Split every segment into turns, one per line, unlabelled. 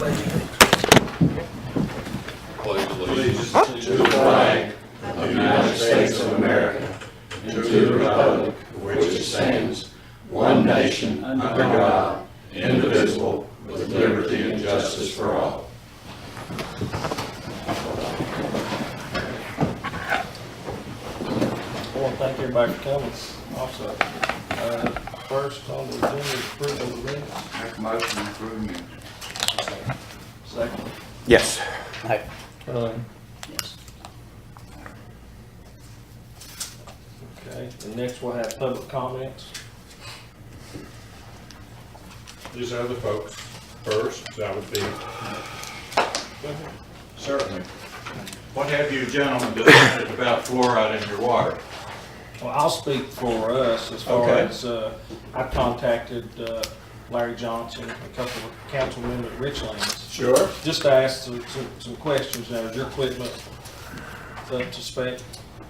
Pledge allegiance to the flag of the United States of America and to the republic for which it stands, one nation, under God, indivisible, with liberty and justice for all.
I want to thank everybody for coming also. First on the agenda is approval of the minutes.
Make a motion to approve minutes.
Second.
Yes.
Yes. Okay, and next we'll have public comments.
These other folks first, that would be. Certainly. What have you gentlemen decided about fluoride in your water?
Well, I'll speak for us as far
Okay.
as, I contacted Larry Johnson, a couple of council members at Richlands,
Sure.
just to ask some questions. Now, is your equipment up to spec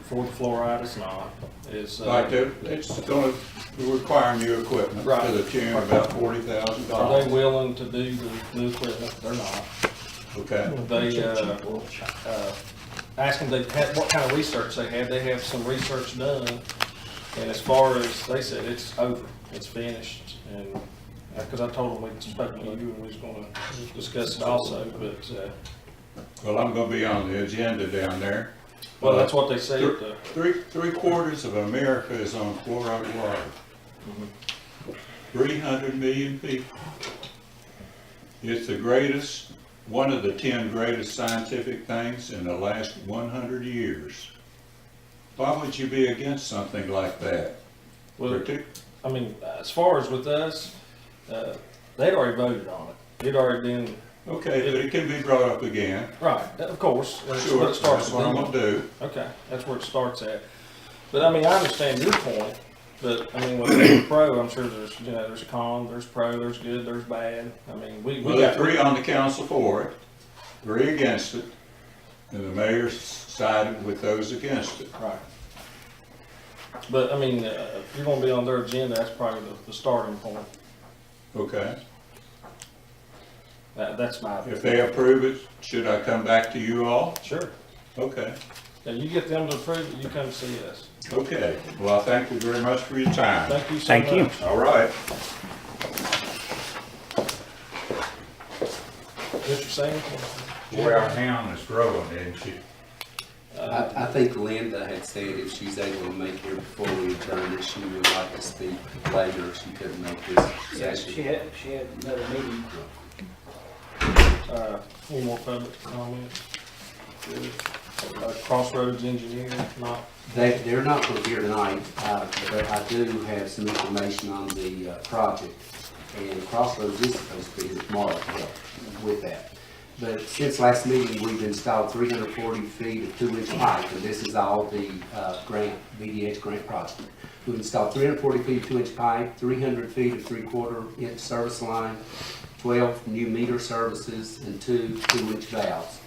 for the fluoride? It's not. Is,
It's gonna require new equipment
Right.
to the tune of about $40,000.
are they willing to do the new equipment? They're not.
Okay.
They, asked them what kind of research they had. They have some research done, and as far as, they said, it's over, it's finished, and, because I told them we'd spoken to you and we was gonna discuss it also, but,
Well, I'm gonna be on the agenda down there.
well, that's what they said.
Three quarters of America is on fluoride water. 300 million people. It's the greatest, one of the 10 greatest scientific things in the last 100 years. Why would you be against something like that?
Well, I mean, as far as with us, they'd already voted on it. It'd already been,
Okay, but it can be brought up again.
right, of course. That's
Sure,
what it starts
that's what I'm
with.
gonna do.
Okay, that's where it starts at. But I mean, I understand your point, but I mean, with the pro, I'm sure there's, there's con, there's pro, there's good, there's bad. I mean, we
Well, there
got
are 3 on the council for it, 3 against it, and the mayor sided with those against it.
Right. But I mean, if you're gonna be on their agenda, that's probably the starting point.
Okay?
That's my
If
opinion.
they approve it, should I come back to you all?
Sure.
Okay,
And you get them to approve it, you come see us.
okay. Well, I thank you very much for your time.
Thank you so
Thank you.
much.
All right.
Mr. Sanders?
Boy, our town is growing, isn't she?
I think Linda had said if she's able to make here before we adjourn that she would like to speak later. She couldn't make this
Yeah,
session.
she had another meeting.
Any more public comments? Good. Crossroads Engineering, not,
They're not going to be here tonight, but I do have some information on the project. And Crossroads is supposed to be here tomorrow to help with that. But since last meeting, we've installed 340 feet of 2-inch pipe, and this is all the BDH grant project. We've installed 340 feet of 2-inch pipe, 300 feet of 3/4-inch service line, 12 new meter services, and 2 2-inch valves.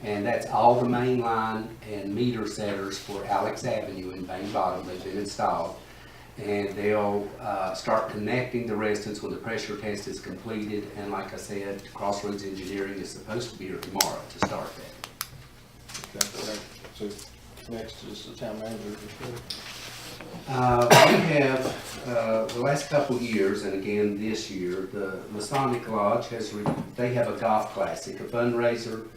And that's all the main line and meter setters for Alex Avenue in Bang Bottom. They've been installed. And they'll start connecting the residents when the pressure test is completed. And like I said, Crossroads Engineering is supposed to be here tomorrow to start that.
okay, so next is the town manager's report.
We have, the last couple of years, and again this year, the Masonic Lodge they have a golf classic, a fundraiser,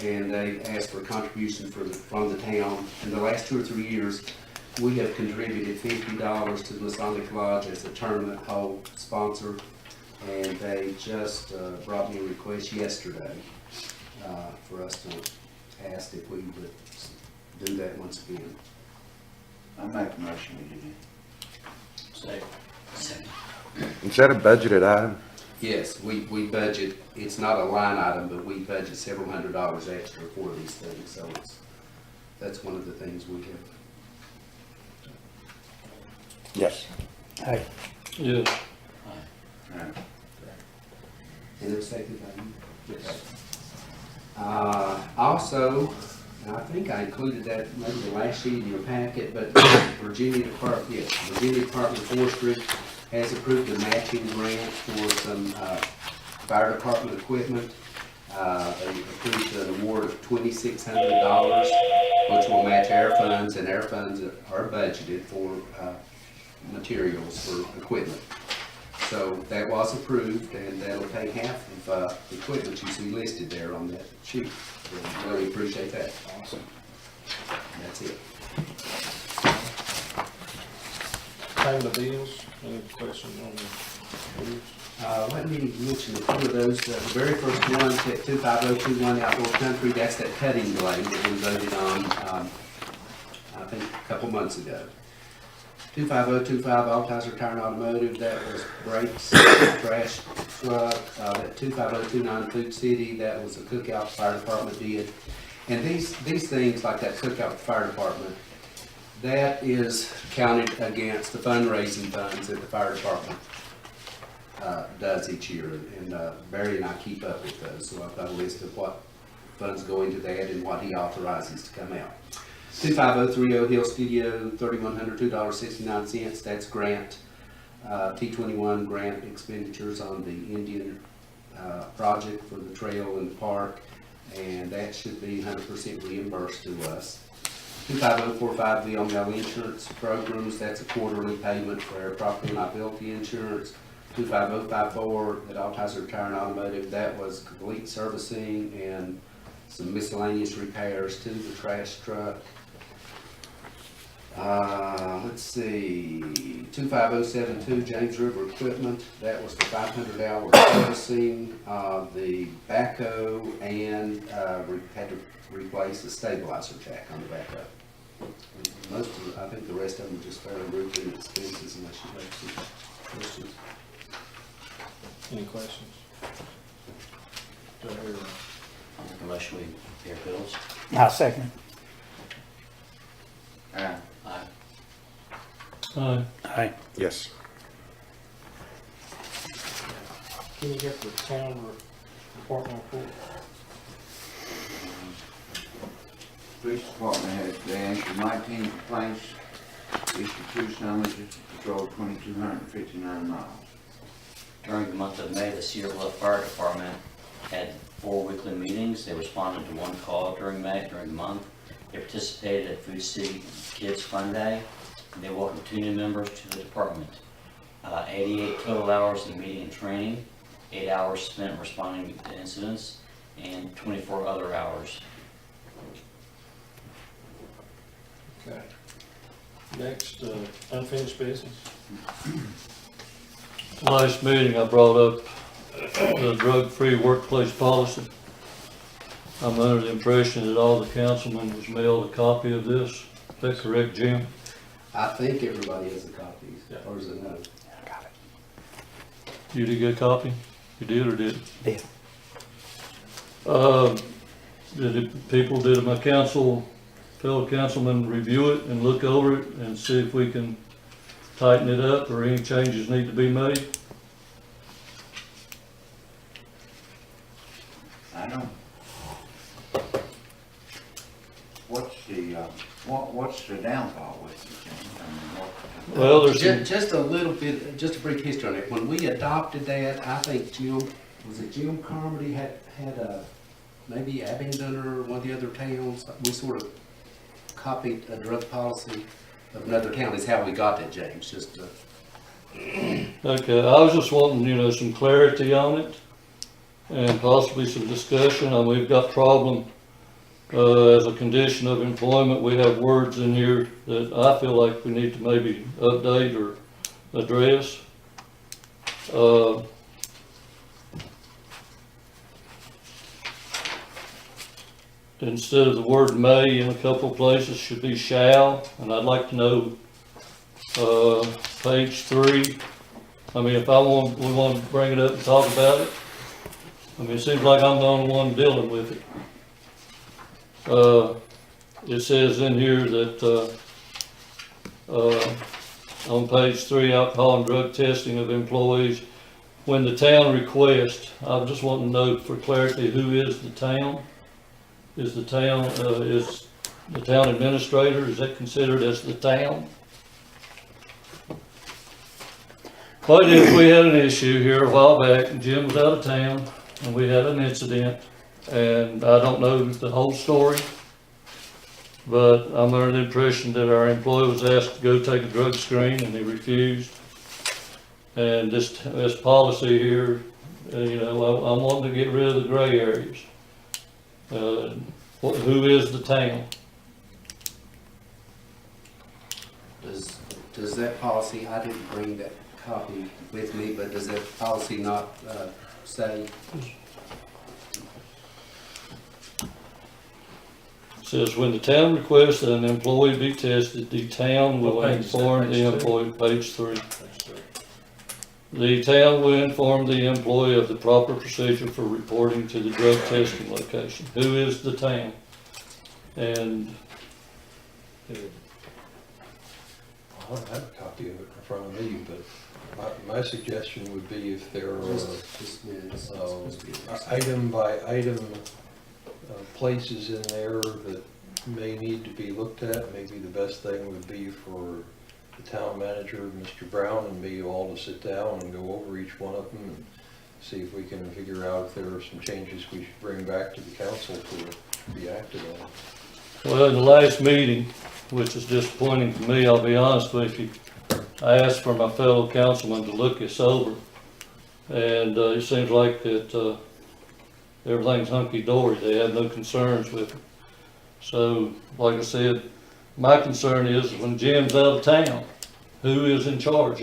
and they asked for a contribution from the town. In the last 2 or 3 years, we have contributed $50 to the Masonic Lodge as a tournament hole sponsor, and they just brought me a request yesterday for us to ask if we would do that once again.
I make a motion we do that.
Second.
Is that a budgeted item?
Yes, we budget, it's not a line item, but we budget several $100s extra for these things, so that's one of the things we have.
Yes.
Yeah.
And it was seconded by you?
Yes.
Also, and I think I included that maybe the last sheet in your packet, but Virginia Department of Forestry has approved a matching grant for some fire department equipment. They approved an award of $2,600, which will match our funds, and our funds are budgeted for materials for equipment. So that was approved, and that'll pay half of the equipment you see listed there on that sheet. So really appreciate that.
Awesome.
That's it.
Paying the bills, any questions on the bills?
Let me mention a few of those. The very first one, at 25021 Outdoor Country, that's that cutting blade that we voted on, I think a couple months ago. 25025 Altizer Tire and Automotive, that was brakes, trash truck. That 25029 Food City, that was a cookout fire department did. And these things, like that cookout fire department, that is counted against the fundraising funds that the fire department does each year, and Barry and I keep up with those, so I've got a list of what funds go into that and what he authorizes to come out. 25030 Hill Studio, $3,100, $2.69, that's grant, T21 grant expenditures on the Indian project for the trail in the park, and that should be 100% reimbursed to us. 25045 VML Insurance Programs, that's a quarterly payment for our property and liability insurance. 25054 at Altizer Tire and Automotive, that was complete servicing and some miscellaneous repairs to the trash truck. Let's see, 25072 James River Equipment, that was the 500-hour servicing of the backhoe, and we had to replace the stabilizer jack on the backhoe. Most of, I think the rest of them are just fairly routine expenses unless you have some questions.
Any questions? Do I hear a
I'll make a motion, we pay our bills.
I'll second.
Aye.
Aye.
Yes.
Can you get the town department report?
Police department has, they answered 19 complaints, issued 2 summonses, patrolled 2,259 miles.
During the month of May, the Cedar Bluff Fire Department had 4 weekly meetings. They responded to 1 call during the month. They participated at Food City Kids Fun Day. They welcomed 2 new members to the department. 88 total hours in meeting and training, 8 hours spent responding to incidents, and 24 other hours.
Okay. Next, unfinished business.
Last meeting, I brought up the drug-free workplace policy. I'm under the impression that all the councilmen was mailed a copy of this. Is that correct, Jim?
I think everybody has a copy,
Yeah.
or is it no?
You did get a copy? You did or didn't?
Did.
Did my fellow councilmen review it and look over it and see if we can tighten it up or any changes need to be made?
I don't. What's the downfall with it, James? I mean, what?
Well, there's some,
Just a little bit, just a brief history on it. When we adopted that, I think Jim Carmody had maybe Abingdon or one of the other towns, we sort of copied a drug policy of another town, is how we got that, James, just
okay, I was just wanting, some clarity on it and possibly some discussion. We've got problem, as a condition of employment, we have words in here that I feel like we need to maybe update or address. Instead of the word may in a couple of places should be shall, and I'd like to know, page 3. I mean, if we want to bring it up and talk about it. I mean, it seems like I'm the only one dealing with it. It says in here that, on page 3, alcohol and drug testing of employees. When the town requests, I just want to know for clarity, who is the town? Is the town administrator, is that considered as the town? But if we had an issue here a while back, and Jim was out of town, and we had an incident, and I don't know the whole story, but I'm under the impression that our employee was asked to go take a drug screen and he refused. And this policy here, you know, I'm wanting to get rid of the gray areas. Who is the town?
Does that policy, I didn't bring that copy with me, but does that policy not say?
Says when the town requests that an employee be tested, the town will
What page is that?
inform the
Page two?
employee, page 3. The town will inform the employee of the proper procedure for reporting to the drug testing location. Who is the town? And
I don't have a copy of it in front of me, but my suggestion would be if there are
Just minutes.
item by item places in there that may need to be looked at, maybe the best thing would be for the town manager, Mr. Brown, and me all to sit down and go over each one of them and see if we can figure out if there are some changes we should bring back to the council to be acted on.
well, in the last meeting, which is disappointing to me, I'll be honest with you, I asked for my fellow councilman to look this over, and it seems like that everything's hunky-dory. They have no concerns with it. So, like I said, my concern is when Jim's out of town, who is in charge?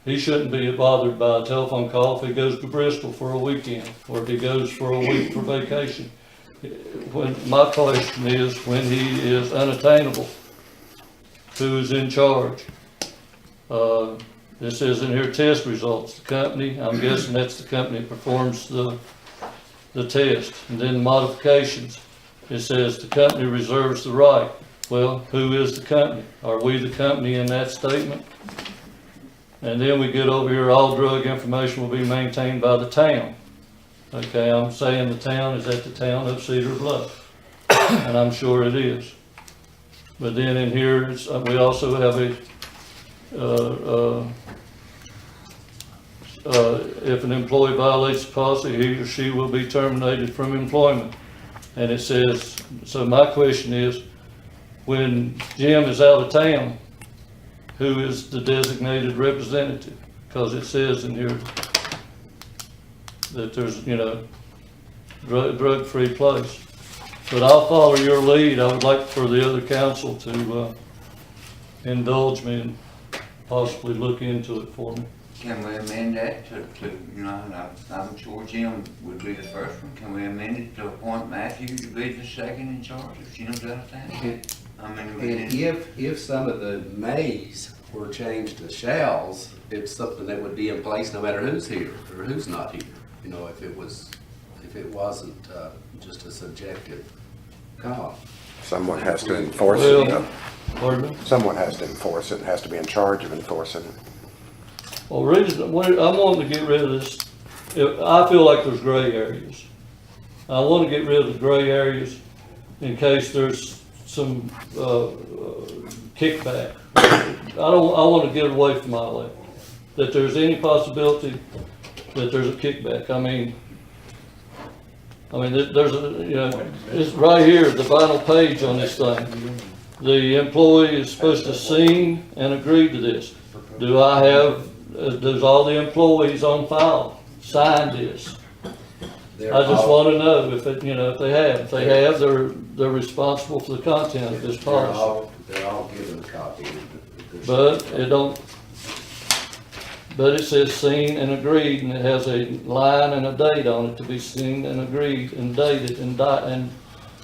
He shouldn't be bothered by a telephone call if he goes to Bristol for a weekend, or if he goes for a week for vacation. My question is, when he is unattainable, who is in charge? This says in here test results. The company, I'm guessing that's the company that performs the test. And then modifications. It says the company reserves the right. Well, who is the company? Are we the company in that statement? And then we get over here, all drug information will be maintained by the town. Okay, I'm saying the town is at the town of Cedar Bluff, and I'm sure it is. But then in here, we also have if an employee violates the policy, he or she will be terminated from employment. And it says, so my question is, when Jim is out of town, who is the designated representative? Because it says in here that there's, you know, drug-free place. But I'll follow your lead. I would like for the other council to indulge me and possibly look into it for me.
Can we amend that to, you know, and I'm sure Jim would be the first one. Can we amend it to appoint Matthew to be the second in charge if Jim's out of town? I mean, we
And
didn't-
if some of the mays were changed to shalls, it's something that would be in place no matter who's here or who's not here. You know, if it wasn't just a subjective call.
Someone has to enforce it.
Well, pardon me?
Someone has to enforce it, has to be in charge of enforcing it.
Well, I'm wanting to get rid of this. I feel like there's gray areas. I want to get rid of the gray areas in case there's some kickback. I want to get away from all that. That there's any possibility that there's a kickback. I mean, there's a, you know, it's right here, the final page on this thing. The employee is supposed to sign and agree to this. Does all the employees on file sign this? I just want to know if it, you know, if they have. If they have, they're responsible for the content of this policy.
They're all given a copy.
But it says seen and agreed, and it has a line and a date on it to be seen and agreed and dated and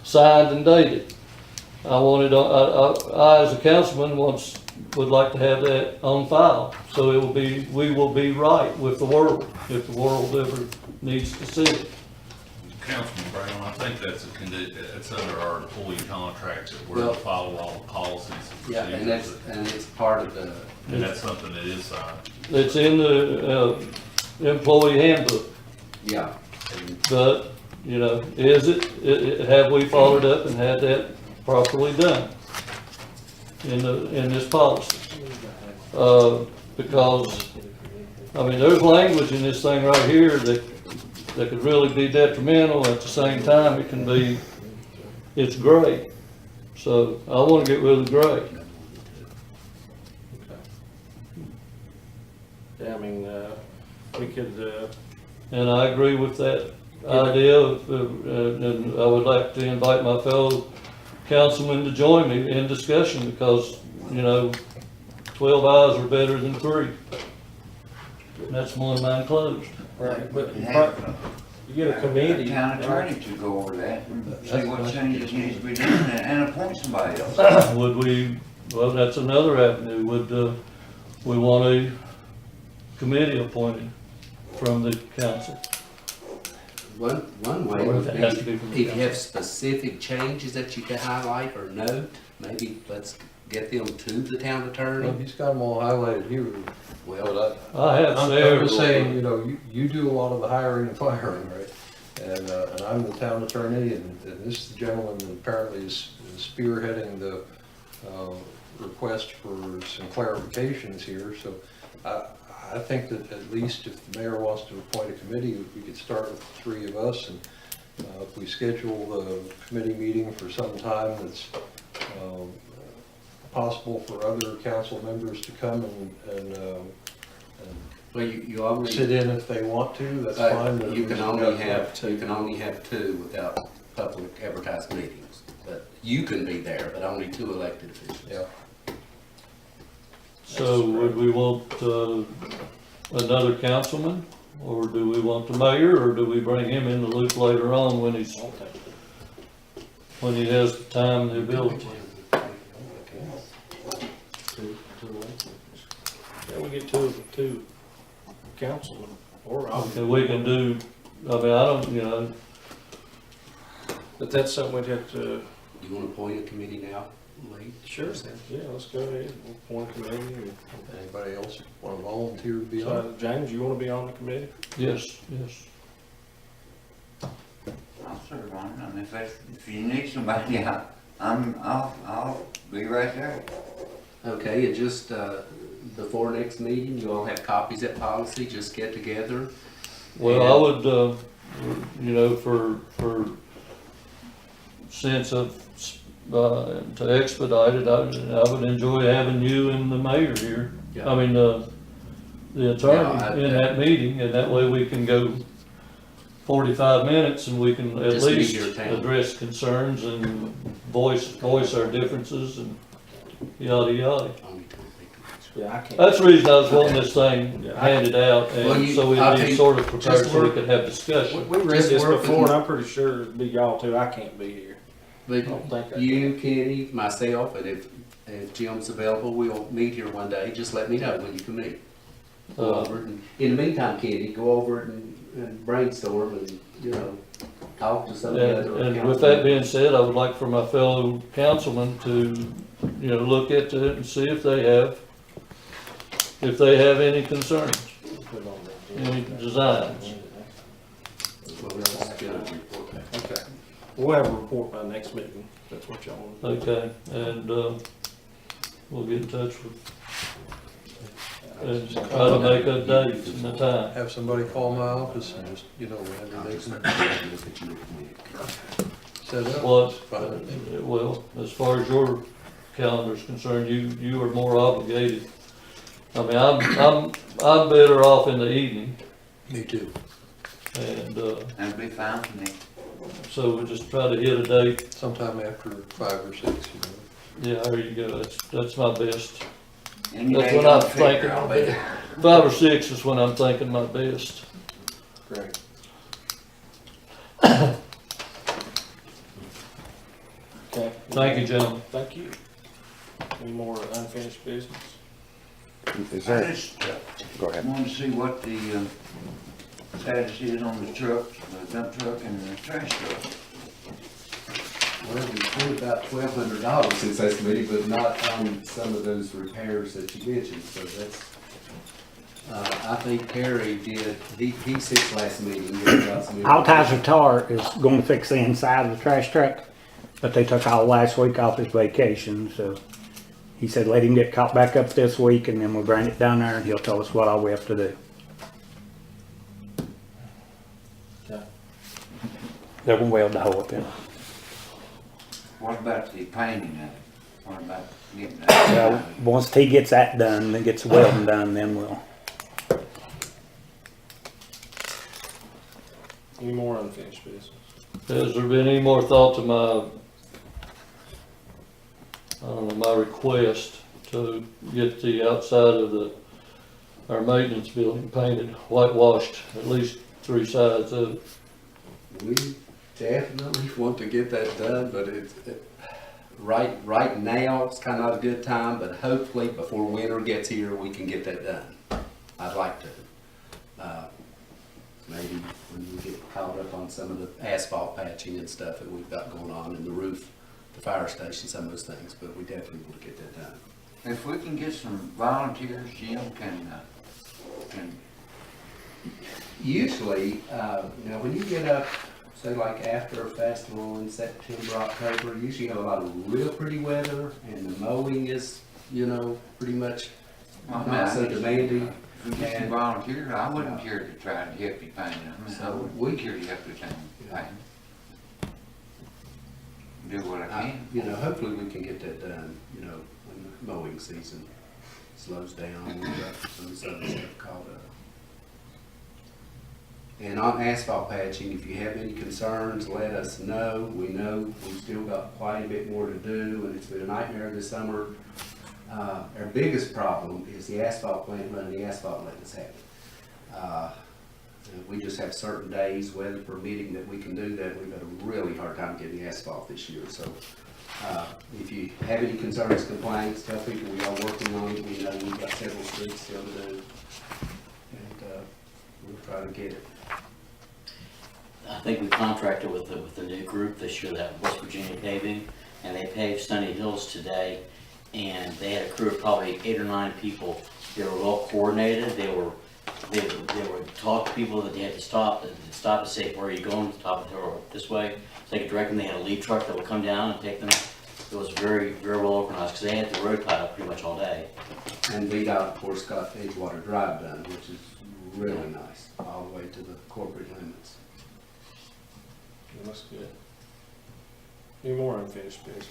signed and dated. I as a councilman would like to have that on file, so we will be right with the world, if the world ever needs to see it.
Councilman Brown, I think it's under our employee contracts that we're
Well-
to follow all the policies and
Yeah, and
procedures.
it's part of the,
And that's something that is signed.
It's in the employee handbook,
yeah. And
but, you know, have we followed up and had that properly done in this policy? Because, I mean, there's language in this thing right here that that could really be detrimental. At the same time, it's great. So I wanna get rid of the gray.
Yeah, I mean, we could,
And I agree with that idea, and I would like to invite my fellow councilmen to join me in discussion, because, 12 eyes are better than 3. And that's one mine closed.
right, but
And have
you get a committee.
town attorney to go over that and see what changes needs to be done and appoint somebody else.
Would we, well, that's another avenue, would, we want a committee appointed from the council?
One way
Or
would
if it has to
be,
be from the
if you
council.
have specific changes that you can highlight or note, maybe let's get them to the town
Well,
attorney.
he's got them all highlighted here,
Well,
but
I have
I'm
several.
just saying, you do a lot of the hiring and firing, right? And I'm the town attorney, and this gentleman apparently is spearheading the request for some clarifications here, so I think that at least if the mayor wants to appoint a committee, we could start with the 3 of us, and if we schedule the committee meeting for some time that's possible for other council members to come and
well, you already.
sit in if they want to, that's fine. but
You can
we
only
got-
have 2 without public advertised meetings. But you can be there, but only 2 elected officials.
Yeah.
So would we want, another councilman, or do we want the mayor, or do we bring him in the loop later on when when he has the time and the ability?
Yeah, we get two councilmen, or I'll.
Okay, we can do, I don't,
But that's something we'd have to,
You want to appoint a committee now, Lee?
sure, yeah, let's go ahead, we'll appoint a committee.
Anybody else want to volunteer to be on?
So, James, you wanna be on the committee?
yes.
I'll serve on it. I mean, if you need somebody, I'll be right there.
Okay, and just, before next meeting, you all have copies of that policy, just get together.
Well, I would, for sense of, to expedite it, I would enjoy having you and the mayor here.
Yeah.
I mean, the
Yeah,
attorney in that meeting, and that way we can go 45 minutes and we can at
Just meet
least
your town.
address concerns and voice our differences and yada yada.
Only 2 elected.
Yeah, I can't.
That's the reason I was wanting this thing
Yeah,
handed out,
Well,
and
you-
so
I'll
we'd
tell
be
you,
sort of prepared
just
so we
work-
could have discussion.
We read
Just
this
work
before,
with-
and I'm pretty sure it'd be y'all too, I can't be here.
But
don't think I
you, Kenny, myself, and if Jim's available, we'll meet here one day, just let me know when you can meet. Go over it, and in the meantime, Kenny, go over it and brainstorm and, talk to some of the other.
And with that being said, I would like for my fellow councilmen to, look at it and see if they have any concerns,
Put it on the agenda.
any designs.
Well, we'll just get a report back.
Okay, we'll have a report by next meeting, if that's what y'all want to do.
Okay, and, we'll get in touch with, and try to make a date and a time.
Have somebody call my office and just, whenever they can
Look at you next week.
set up.
Well,
it's fine.
well, as far as your calendar is concerned, you are more obligated. I mean, I'm better off in the evening,
Me too.
and,
That'd be fine for me.
so we just try to hit a date.
Sometime after 5 or 6,
Yeah, there you go, that's my best.
Any
That's
day
what
you
I'm
figure,
thinking.
I'll be there.
5 or 6 is when I'm thinking my best.
Great. Okay.
Thank you, gentlemen.
Thank you. Any more unfinished business?
Is
I
there,
just
go ahead.
wanted to see what the status is on the truck, the dump truck and the trash truck.
Well, we spent about $1,200 since last meeting, but not on some of those repairs that you mentioned, so that's, I think Terry did, he since last meeting, he got some.
Altizer Tar is going to fix the inside of the trash truck, but they took all last week off his vacation, so he said let him get caught back up this week and then we'll bring it down there and he'll tell us what all we have to do. They're gonna weld the hole up in it.
What about the painting of it? What about getting
Well,
that?
once he gets that done, then gets the welding done, then we'll.
Any more unfinished business?
Has there been any more thought to my request to get the outside of our maintenance building painted, whitewashed, at least 3 sides of it?
We definitely want to get that done, but right now, it's kind of not a good time, but hopefully before winter gets here, we can get that done. I'd like to. Maybe when we get caught up on some of the asphalt patching and stuff that we've got going on in the roof, the fire station, some of those things, but we definitely want to get that done.
If we can get some volunteers, Jim can
Usually, when you get up, say like after a festival in September, October, usually you have a lot of real pretty weather and the mowing is, pretty much not so demanding.
If we get some volunteers, I wouldn't care to try to help you paint it. I mean, I
So
would care to help the town paint. Do what I can.
Hopefully we can get that done, when the mowing season slows down, and we've got some other stuff caught up. And on asphalt patching, if you have any concerns, let us know. We know we've still got quite a bit more to do, and it's been a nightmare this summer. Our biggest problem is the asphalt plant running the asphalt letting us have it. We just have certain days, weather permitting, that we can do that. We've had a really hard time getting asphalt this year. So if you have any concerns, complaints, tell people we are working on it. We know we've got several streets still to do. And we'll try to get it.
I think we contracted with the new group this year, that West Virginia Paving, and they paved Sunny Hills today, and they had a crew of probably 8 or 9 people. They were well coordinated. They would talk to people that they had to stop and say, where are you going? Stop this way. So they could direct them. They had a lead truck that would come down and take them. It was very, very well organized because they had the road plowed up pretty much all day.
And VDOT, of course, got Edgewater Drive done, which is really nice, all the way to the corporate limits.
That's good. Any more unfinished business?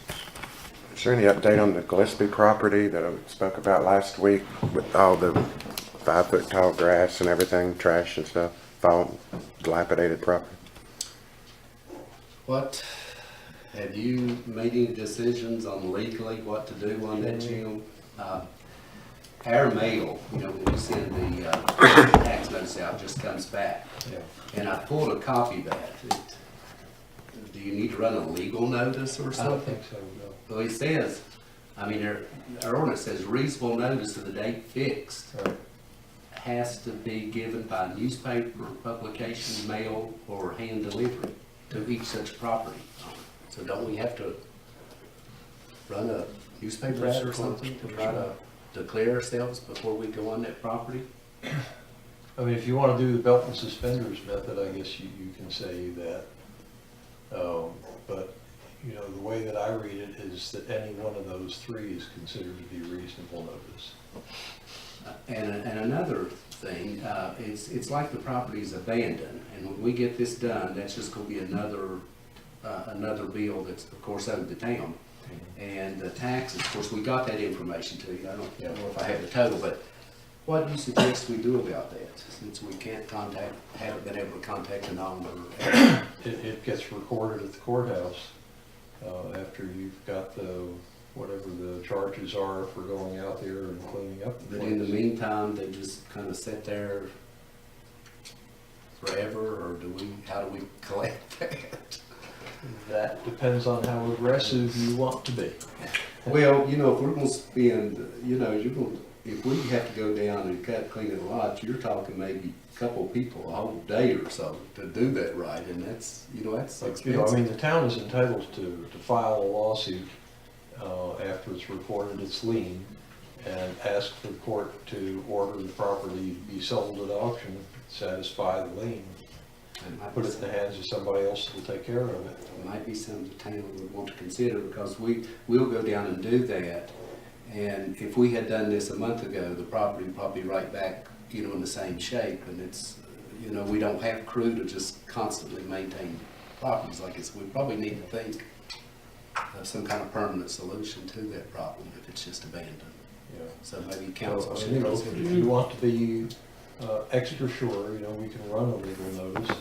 Is there any update on the Gillespie property that I spoke about last week with all the 5-foot tall grass and everything, trash and stuff, fall, dilapidated property?
What, have you made any decisions on legally what to do on that, Jim? Our mail, when we send the tax notice out, just comes back.
Yeah.
And I pulled a copy of that. Do you need to run a legal notice or
I
something?
don't think so, no.
Well, it says, our ordinance says reasonable notice of the date fixed
Right.
has to be given by newspaper, publication, mail, or hand delivery to each such property. So don't we have to run a newspaper ad or something to try to declare ourselves before we go on that property?
If you want to do the belt and suspenders method, I guess you can say that. But, the way that I read it is that any one of those 3 is considered to be reasonable notice.
And another thing, it's like the property is abandoned, and when we get this done, that's just gonna be another bill that's, of course, owed the town. And the taxes, of course, we got that information to you. I don't know if I have the total, but what do you suggest we do about that, since we haven't been able to contact an owner?
It gets recorded at the courthouse, after you've got whatever the charges are for going out there and cleaning up the
But
place.
in the meantime, they just kind of sit there forever, or how do we collect that?
That depends on how aggressive you want to be.
Well, if we're gonna spend, if we have to go down and clean it a lot, you're talking maybe a couple of people, a whole day or so to do that right, and that's expensive.
The town is entitled to file a lawsuit, after it's reported its lien, and ask for the court to order the property be sold at auction, satisfy the lien, put it in the hands of somebody else who will take care of it.
It might be something the town would want to consider, because we'll go down and do that. And if we had done this a month ago, the property would probably be right back, in the same shape. And it's, we don't have crew to just constantly maintain properties like this, we probably need to think of some kind of permanent solution to that problem if it's just abandoned.
Yeah.
So maybe council
So,
should
you know,
consider.
if you want to be extra sure, you know, we can run a legal notice.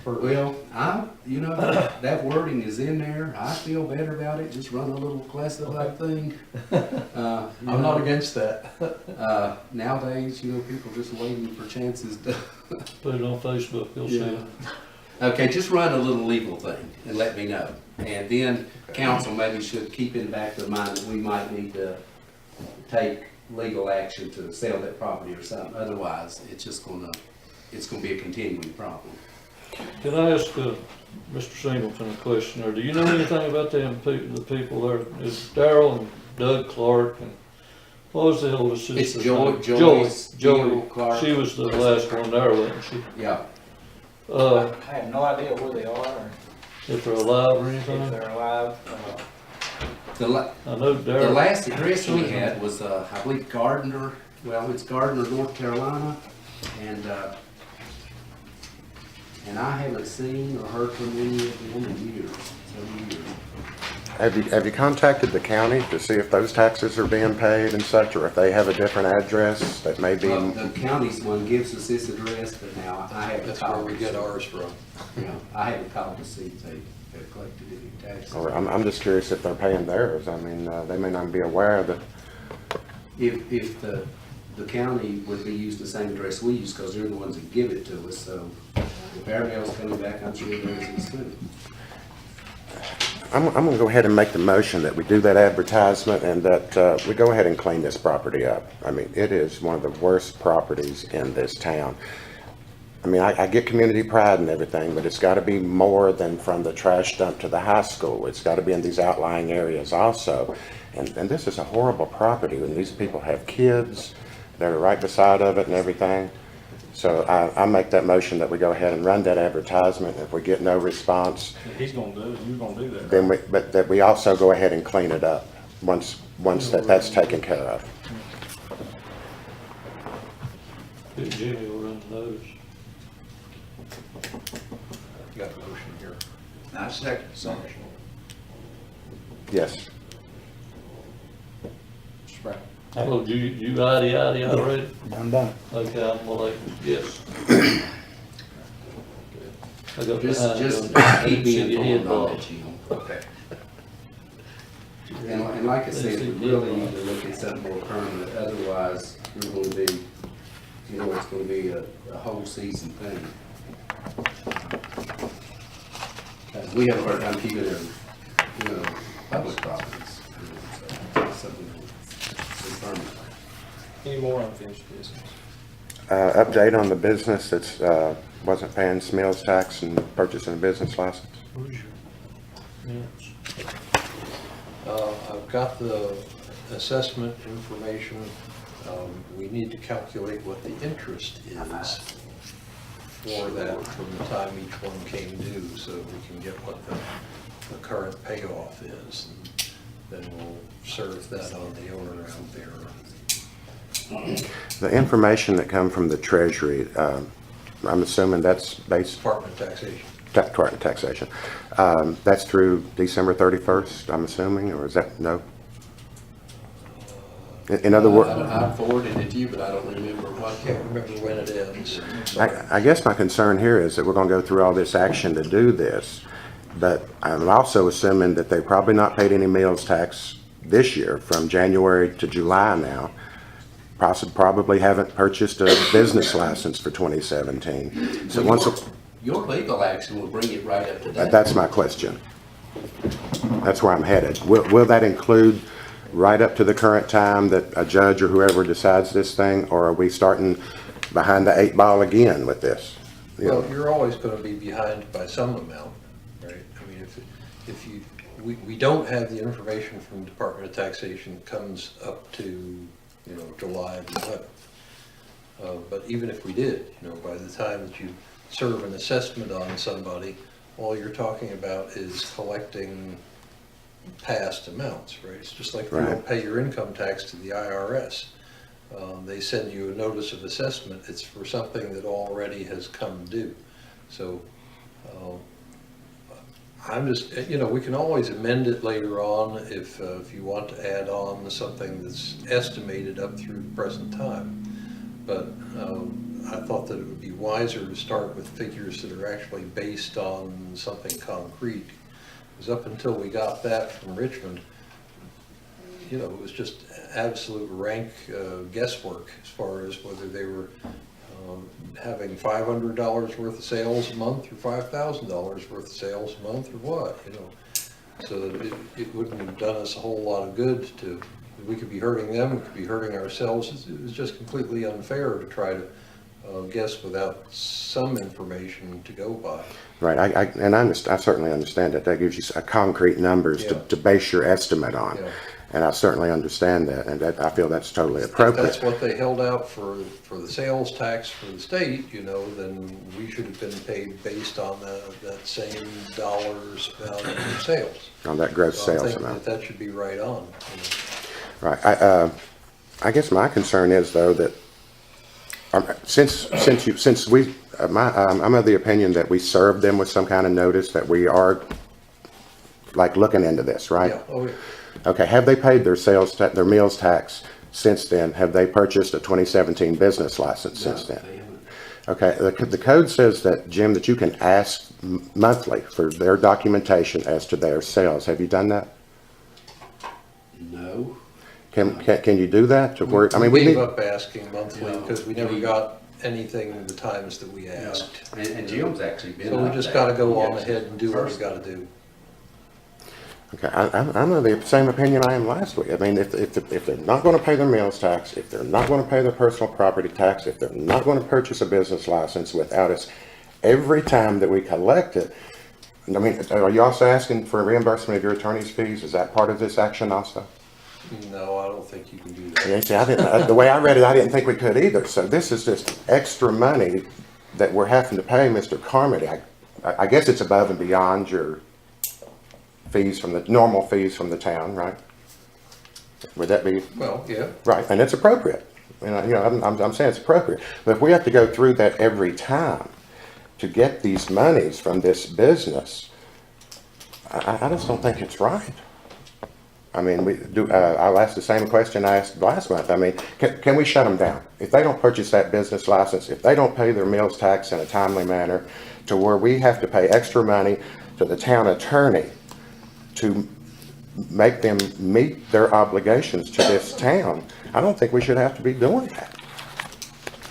first.
Well, that wording is in there. I feel better about it. Just run a little classified thing.
I'm not against that.
Nowadays, people just waiting for chances to.
Put it on Facebook, you'll see it.
Okay, just run a little legal thing and let me know. And then council maybe should keep in the back of their mind that we might need to take legal action to sell that property or something. Otherwise, it's gonna be a continuing problem.
Can I ask Mr. Singleton a question, or do you know anything about the people there? Is Darrell and Doug Clark, and what was the oldest
It's
sister's
Joy
name?
Clark.
She was the last one there, wasn't she?
Yeah.
I have no idea where they are, or
If they're alive or
if
anything?
they're alive.
I know
The
Darrell.
last address we had was, I believe Gardner, it's Gardner, North Carolina, and I haven't seen or heard from any of them in years, several years.
Have you contacted the county to see if those taxes are being paid and such, or if they have a different address that may be?
The county's one gives us this address, but now I haven't
That's where
called.
we get ours from.
I haven't called to see if they've collected any taxes.
Or I'm just curious if they're paying theirs. I mean, they may not be aware that.
If the county would be using the same address we use, because they're the ones that give it to us, so if Airedale's coming back, I'm sure theirs is too.
I'm gonna go ahead and make the motion that we do that advertisement and that we go ahead and clean this property up. I mean, it is one of the worst properties in this town. I mean, I get community pride and everything, but it's gotta be more than from the trash dump to the high school. It's gotta be in these outlying areas also. And this is a horrible property, and these people have kids that are right beside of it and everything. So I make that motion that we go ahead and run that advertisement. If we get no response,
He's gonna do it, you're gonna do that.
then but that we also go ahead and clean it up once that's taken care of.
Jimmy will run the notice.
You got a motion here.
I second the motion.
Yes.
Mr. Brown.
Oh, you ID already?
I'm done.
Okay, I'm gonna let, yes. I got
Just
behind you.
keep me
See your head
informed on
bob.
that, Okay. And like I said, we really need to look at something more permanent, otherwise we're going to be, it's going to be a whole season thing. We have a hard time keeping them, public properties. So, something that's permanent.
Any more unfinished business?
Update on the business that's wasn't paying Smills tax and purchasing a business license.
Yes.
I've got the assessment information. We need to calculate what the interest is for that from the time each one came due, so we can get what the current payoff is. And then we'll serve that on the owner out there.
The information that come from the Treasury, I'm assuming that's based
Department of Taxation.
Department of Taxation. That's through December 31st, I'm assuming, or is that, no? In other words,
I forwarded it to you, but I don't remember what.
I can't remember when it ends.
I guess my concern here is that we're gonna go through all this action to do this, but I'm also assuming that they probably not paid any meals tax this year from January to July now. Probably haven't purchased a business license for 2017. So
Your legal action will bring it right up to date.
that's my question. That's where I'm headed. Will that include right up to the current time that a judge or whoever decides this thing, or are we starting behind the 8 ball again with this? You know,
Well, you're always going to be behind by some amount, right? I mean, we don't have the information from Department of Taxation that comes up to, July the 11th. But even if we did, by the time that you serve an assessment on somebody, all you're talking about is collecting past amounts, right? It's just like if you
Right.
don't pay your income tax to the IRS. They send you a notice of assessment. It's for something that already has come due. So I'm just, you know, we can always amend it later on if you want to add on something that's estimated up through the present time. But I thought that it would be wiser to start with figures that are actually based on something concrete. Because up until we got that from Richmond, you know, it was just absolute rank guesswork as far as whether they were having $500 worth of sales a month or $5,000 worth of sales a month or what, you know. So that it wouldn't have done us a whole lot of good to, we could be hurting them, we could be hurting ourselves. It was just completely unfair to try to guess without some information to go by.
Right, I certainly understand that. That gives you a concrete numbers
Yeah.
to base your estimate on.
Yeah.
And I certainly understand that, and I feel that's totally appropriate.
If that's what they held out for the sales tax for the state, you know, then we should have been paid based on that same dollars value of sales.
On that gross
So I'm
sales
thinking
amount.
that should be right on. You know.
Right, I guess my concern is though that, I'm of the opinion that we served them with some kind of notice that we are like looking into this, right?
Yeah, oh, yeah.
Okay, have they paid their their meals tax since then? Have they purchased a 2017 business license since then? Okay, the code says that, Jim, that you can ask monthly for their documentation as to their sales. Have you done that?
No.
Can you do that? To where, I mean, we
gave
need,
up asking monthly
No.
because we never got anything the times that we asked.
And Jim's actually been.
So we
up
just
there.
gotta go on
Yes.
ahead and do what we gotta do.
okay, I'm of the same opinion I am last week. I mean, if they're not going to pay their meals tax, if they're not going to pay their personal property tax, if they're not going to purchase a business license without us, every time that we collect it, I mean, are you also asking for a reimbursement of your attorney's fees? Is that part of this action also?
No, I don't think you can do that.
Yeah, see, the way I read it, I didn't think we could either. So this is just extra money that we're having to pay Mr. Carmody. I guess it's above and beyond your fees from the normal fees from the town, right? Would that be
Well, yeah,
right? And it's appropriate. I'm saying it's appropriate. But if we have to go through that every time to get these monies from this business, I just don't think it's right. I mean, I'll ask the same question I asked last month. I mean, can we shut them down? If they don't purchase that business license, if they don't pay their meals tax in a timely manner, to where we have to pay extra money to the town attorney to make them meet their obligations to this town, I don't think we should have to be doing that.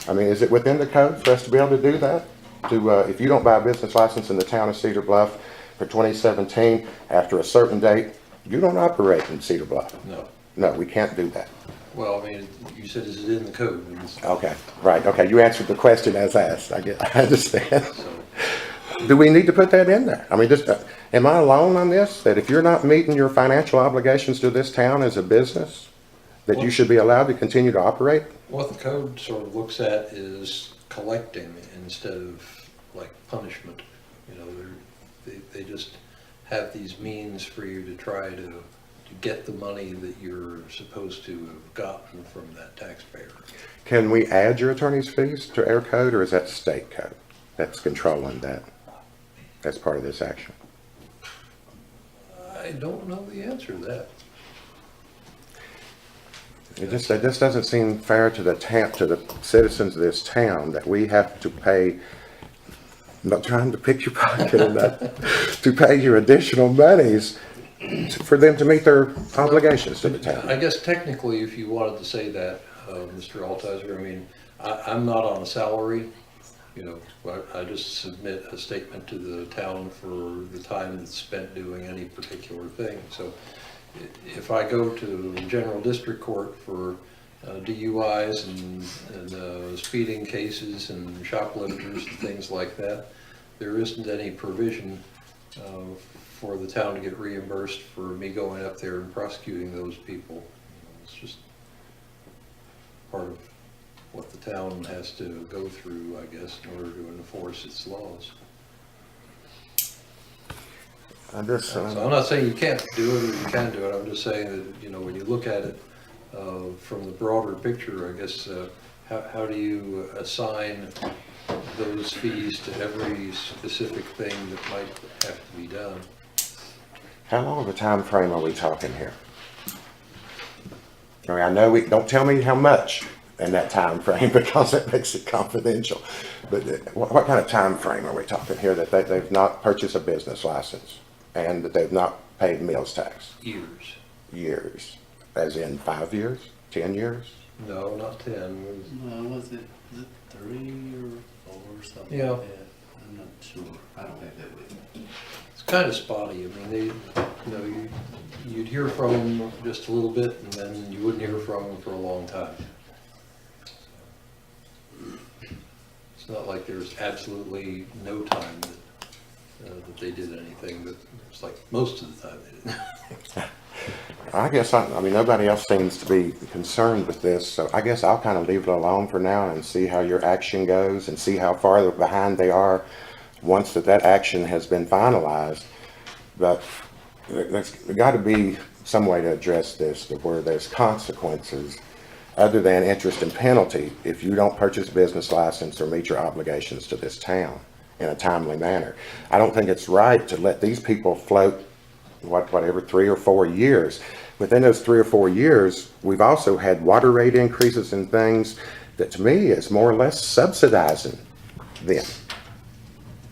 I mean, is it within the code for us to be able to do that? If you don't buy a business license in the town of Cedar Bluff for 2017, after a certain date, you don't operate in Cedar Bluff.
no.
No, we can't do that.
Well, I mean, you said is it in the code? And it's-
Okay, right, okay, you answered the question as asked, I understand.
So,
Do we need to put that in there? I mean, am I alone on this? That if you're not meeting your financial obligations to this town as a business, that you should be allowed to continue to operate?
what the code sort of looks at is collecting instead of like punishment. You know, they just have these means for you to try to get the money that you're supposed to have gotten from that taxpayer.
Can we add your attorney's fees to our code, or is that state code that's controlling that as part of this action?
I don't know the answer to that.
It just doesn't seem fair to the citizens of this town that we have to pay, I'm not trying to pick your pocket in that, to pay you additional monies for them to meet their obligations to the town.
I guess technically, if you wanted to say that, Mr. Altizer, I mean, I'm not on a salary, you know, I just submit a statement to the town for the time that's spent doing any particular thing. So if I go to general district court for DUIs and speeding cases and shoplifters and things like that, there isn't any provision for the town to get reimbursed for me going up there and prosecuting those people. It's just part of what the town has to go through, I guess, in order to enforce its laws. So I'm not saying you can't do it or you can do it, I'm just saying that, you know, when you look at it from the broader picture, I guess, how do you assign those fees to every specific thing that might have to be done?
How long of a time frame are we talking here? I mean, I know don't tell me how much in that time frame because that makes it confidential. But what kind of time frame are we talking here that they've not purchased a business license and that they've not paid meals tax?
Years.
Years, as in 5 years, 10 years?
No, not 10. It was-
Was it 3 or 4, something
Yeah.
like that? I'm not sure. I don't have that with me.
It's kind of spotty. I mean, you'd hear from them just a little bit, and then you wouldn't hear from them for a long time. It's not like there's absolutely no time that they did anything, but it's like most of the time they didn't.
I guess, I mean, nobody else seems to be concerned with this, so I guess I'll kind of leave it alone for now and see how your action goes and see how far behind they are once that action has been finalized. But there's got to be some way to address this to where there's consequences other than interest and penalty if you don't purchase a business license or meet your obligations to this town in a timely manner. I don't think it's right to let these people float whatever 3 or 4 years. Within those 3 or 4 years, we've also had water rate increases and things that to me is more or less subsidizing them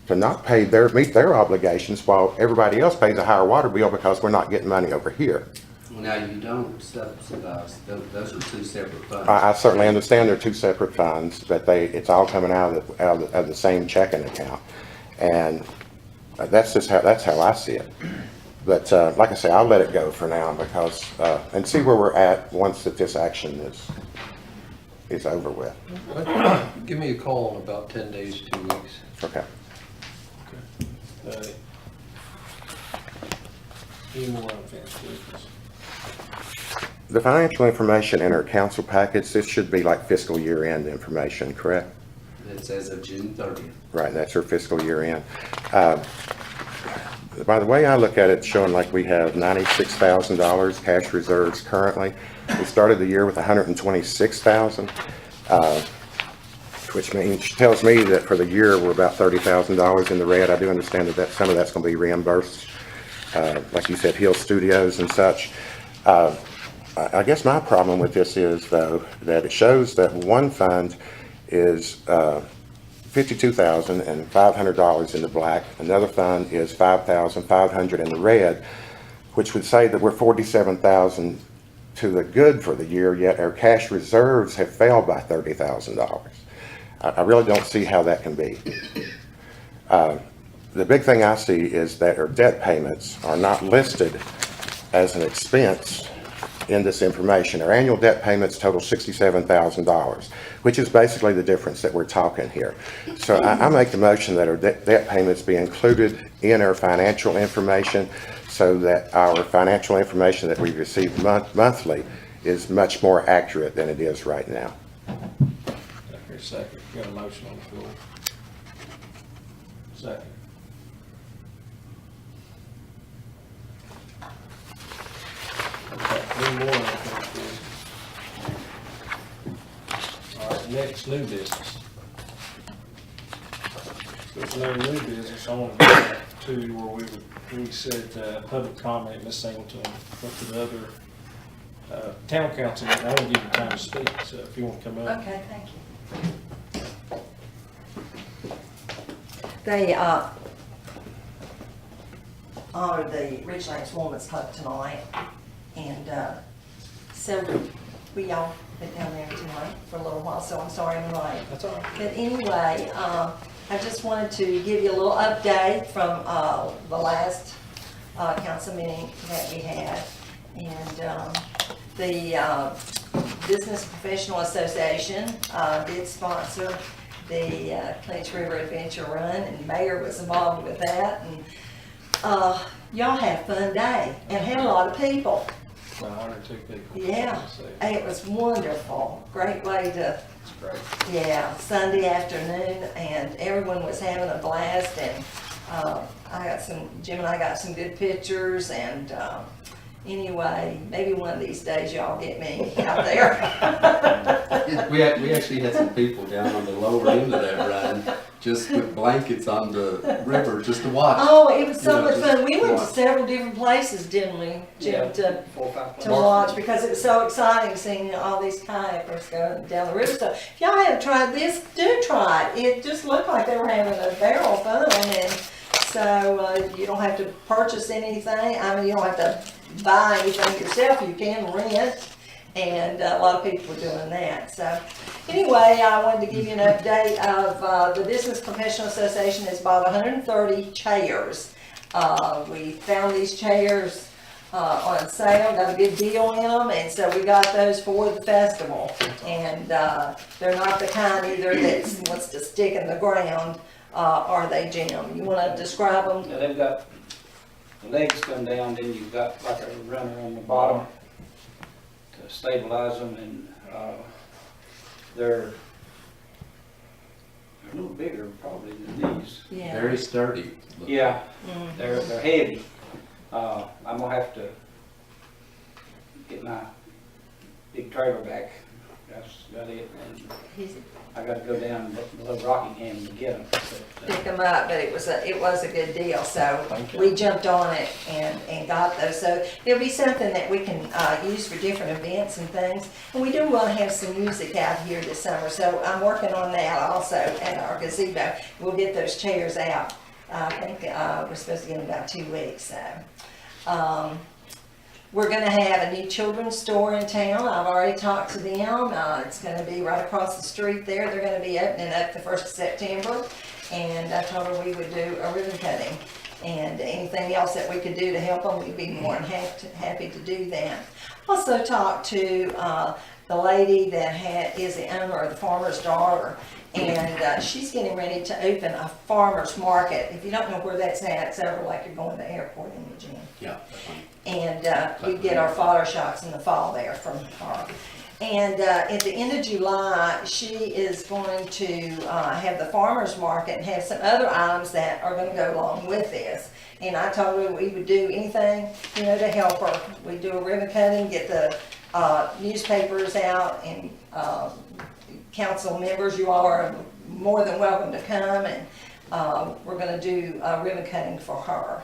to not meet their obligations while everybody else pays a higher water bill because we're not getting money over here.
Well, now, you don't subsidize, those are two separate funds.
I certainly understand they're two separate funds, but it's all coming out of the same checking account. And that's how I see it. But like I say, I'll let it go for now because, and see where we're at once that this action is over with.
Give me a call in about 10 days, 2 weeks.
Okay.
Any more unfinished business?
The financial information in our council package, this should be like fiscal year end information, correct?
That's as of June 30th.
Right, that's our fiscal year end. By the way I look at it, it's showing like we have $96,000 cash reserves currently. We started the year with $126,000, which tells me that for the year we're about $30,000 in the red. I do understand that some of that's going to be reimbursed, like you said, Hill Studios and such. I guess my problem with this is, though, that it shows that one fund is $52,500 in the black. Another fund is $5,500 in the red, which would say that we're $47,000 to the good for the year, yet our cash reserves have failed by $30,000. I really don't see how that can be. The big thing I see is that our debt payments are not listed as an expense in this information. Our annual debt payments total $67,000, which is basically the difference that we're talking here. So I make the motion that our debt payments be included in our financial information so that our financial information that we receive monthly is much more accurate than it is right now.
Here, second. Got a motion on the floor. Second. Okay, any more unfinished business? All right, next, new business. There's no new business. I want to go back to where we said, public comment, Ms. Singleton, went to the other, town council, I want to give you time to speak, so if you want to come up.
Okay, thank you. They honored the Ridgelands Women's Club tonight, and so we all been down there tonight for a little while, so I'm sorry I'm late.
That's all right.
But anyway, I just wanted to give you a little update from the last council meeting that we had. And the Business Professional Association did sponsor the Clinch River Adventure Run, and Mayor was involved with that. And y'all had a fun day and had a lot of people.
102 people.
Yeah, it was wonderful. Great way to,
It's great.
yeah, Sunday afternoon, and everyone was having a blast. And Jim and I got some good pictures. And anyway, maybe one of these days y'all get me out there.
We actually had some people down on the lower end of that run, just with blankets on the river, just to watch.
Oh, it was so
You know,
much fun. We went to
watch.
several different places, didn't we, Jim, to
4 or 5
to watch, because it was so exciting seeing all these kayakers going down the river. So if y'all haven't tried this, do try it. It just looked like they were having a barrel of fun, and so you don't have to purchase anything. I mean, you don't have to buy anything yourself. You can rent, and a lot of people are doing that. So anyway, I wanted to give you an update of the Business Professional Association has bought 130 chairs. We found these chairs on sale, got a good deal in them, and so we got those for the festival. And they're not the kind either that wants to stick in the ground, are they, Jim? You want to describe them?
Yeah, they've got, the legs come down, then you've got like a runner on the bottom to stabilize them, and they're a little bigger probably than these.
Yeah.
Very sturdy.
Yeah,
Mhm.
they're heavy. I'm gonna have to get my big trailer back. That's about it. And
He's-
I gotta go down below Rockingham to get them.
Pick them up, but it was a good deal, so
Thank you.
we jumped on it and got those. So it'll be something that we can use for different events and things. And we do want to have some music out here this summer, so I'm working on that also at our gazebo. We'll get those chairs out. I think we're supposed to get them in about 2 weeks, so. We're gonna have a new children's store in town. I've already talked to them. It's gonna be right across the street there. They're gonna be opening up the 1st of September. And I told her we would do a ribbon cutting. And anything else that we could do to help them, we'd be more than happy to do that. Also talked to the lady that is the owner of the Farmer's Daughter. And she's getting ready to open a farmer's market. If you don't know where that's at, it's over like you're going to the airport in the gym.
Yeah.
And we get our fodder shots in the fall there from her. And at the end of July, she is going to have the farmer's market and have some other items that are going to go along with this. And I told her we would do anything, to help her. We do a ribbon cutting, get the newspapers out, and council members, you all are more than welcome to come, and we're going to do ribbon cutting for her.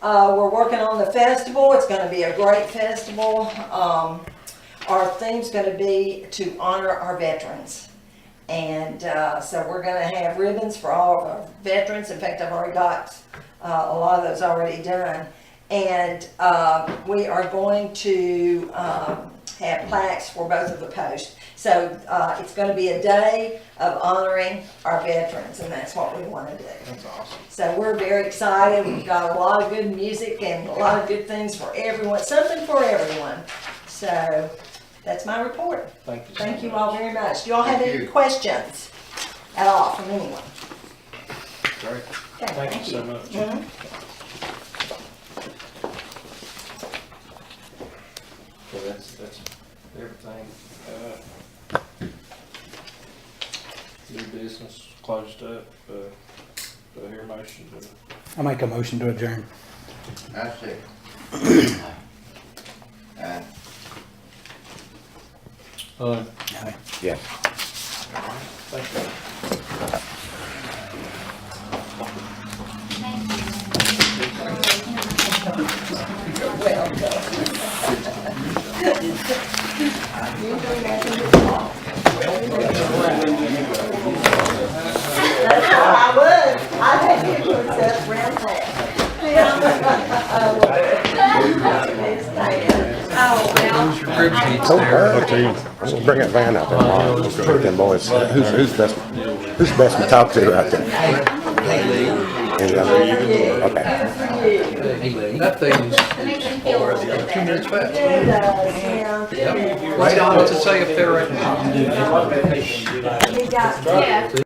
We're working on the festival. It's going to be a great festival. Our theme's going to be to honor our veterans. And so we're going to have ribbons for all of our veterans. In fact, I've already got a lot of those already done. And we are going to have plaques for both of the posts. So it's going to be a day of honoring our veterans, and that's what we want to do.
That's awesome.
So we're very excited. We've got a lot of good music and a lot of good things for everyone, something for everyone. So that's my report.
Thank you.
Thank you all very much. Do you all have any questions at all from anyone?
Great.
Okay,
Thank you so much.
Mhm.
So that's everything. New business closed up. Do I hear a motion to?
I make a motion to adjourn.
I see.
Yeah.
Thank you.
That's how I would. I'd have him to accept round pass.
We'll bring that van out there tomorrow. We'll go with them boys. Who's best to talk to out there? Any other? Okay.
That thing's 2 minutes fast. Right on, what's it say up there right now?
He got,